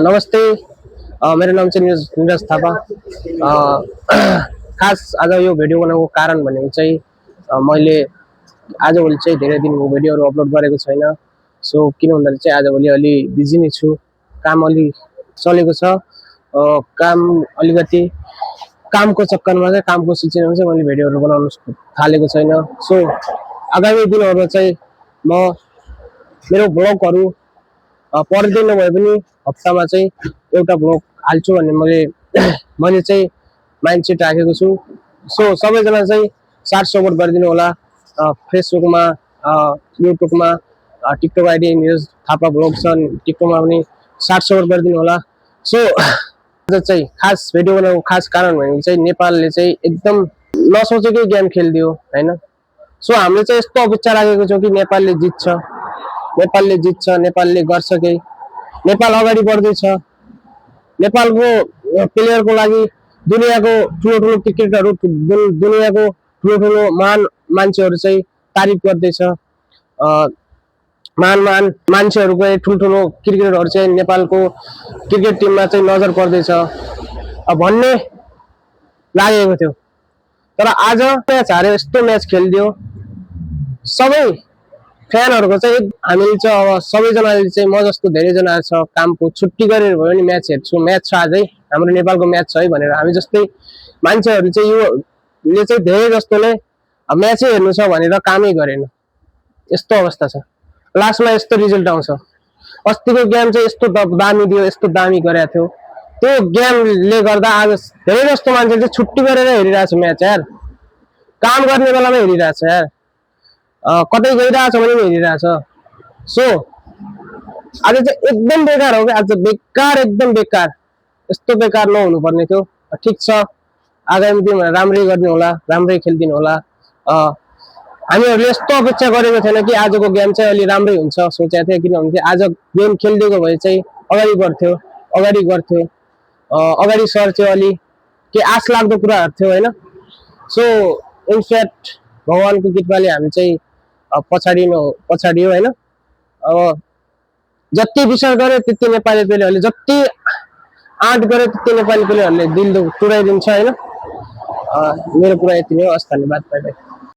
नमस्ते। मेरो नाम चाहिँ निरज थापा। खास आज यो भिडियो बनाउनुको कारण भनेको चाहिँ मैले आजभोलि चाहिँ धेरै दिन भिडियोहरू अपलोड गरेको छैन। सो किन भन्दाखेरि चाहिँ आजभोलि अलि बिजी नै छु, काम अलि चलेको छ। काम अलिकति कामको चक्करमा चाहिँ कामको सिलसिलामा चाहिँ मैले भिडियोहरू बनाउन थालेको छैन। सो आगामी दिनहरूमा चाहिँ म मेरो ब्लगहरू पर्दै नभए पनि हप्तामा चाहिँ एउटा ब्लग हाल्छु भन्ने मैले चाहिँ माइन्डसेट राखेको छु। सो सबैजना चाहिँ साथ सपोर्ट गरिदिनु होला। फेसबुकमा, युट्युबमा, TikTok ID Niraj Thapa blog छ, टिकटकमा पनि साथ सपोर्ट गरिदिनु होला। सो आज चाहिँ खास भिडियो बनाउनुको खास कारण भनेको चाहिँ नेपालले चाहिँ एकदम नसोचेकै गेम खेलिदियो होइन। सो हामीले चाहिँ यस्तो अपेक्षा राखेको छौँ कि नेपालले जित्छ, नेपालले गर्छ केही, नेपाल अगाडि बढ्दैछ। नेपालको प्लेयरको लागि दुनियाँको ठुलो क्रिकेटरहरू, दुनियाँको ठुलो महान मान्छेहरू चाहिँ तारिफ गर्दैछ। महान मान्छेहरूको ठुलो क्रिकेटरहरू चाहिँ नेपालको क्रिकेट टिममा चाहिँ नजर पर्दैछ भन्ने लागेको थियो। तर आज म्याच हार्यो, यस्तो म्याच खेलिदियो। सबै फ्यानहरूको चाहिँ हामीले चाहिँ अब सबैजनाले चाहिँ म जस्तो धेरैजना छ कामको छुट्टी गरेर भयो भने म्याच हेर्छु, म्याच छ आजै हाम्रो नेपालको म्याच छ है भनेर हामी जस्तै मान्छेहरू चाहिँ योले चाहिँ धेरै जस्तोले म्याचै हेर्नु छ भनेर कामै गरेन। यस्तो अवस्था छ, लास्टमा यस्तो रिजल्ट आउँछ। अस्तिको गेम चाहिँ यस्तो दामी दियो, यस्तो दामी गरेको थियो, त्यो गेमले गर्दा आज धेरै जस्तो मान्छे चाहिँ छुट्टी गरेर हेरिरहेछ म्याच यार। काम गर्ने बेलामा हेरिरहेछ यार, कतै गइरहेछ भने पनि हेरिरहेछ। सो आज चाहिँ एकदम बेकार हो क्या, आज बेकार, एकदम बेकार। यस्तो बेकार नहुनु पर्ने थियो। ठिक छ, आगामी दिनमा राम्रै गर्ने होला, राम्रै खेलिदिनु होला। हामीहरूले यस्तो अपेक्षा गरेको थिएन कि आजको गेम चाहिँ अलि राम्रै हुन्छ सोचेको थिएँ। किनभने आज गेम खेलिदिएको भए चाहिँ अगाडि बढ्थ्यो, अगाडि सर्थ्यो, अलि के आश लाग्दो कुराहरू थियो होइन। सो इनफ्याक्ट भगवानको कृपाले हामी चाहिँ पछाडियो होइन। अब जति विचार गरे त्यति नेपाली प्लेयरहरूले, जति आँट गरे त्यति नेपाली प्लेयरहरूले दिल तुडाइदिन्छ होइन। मेरो कुरा यति नै हो। हस्, धन्यवाद, बाइ बाइ।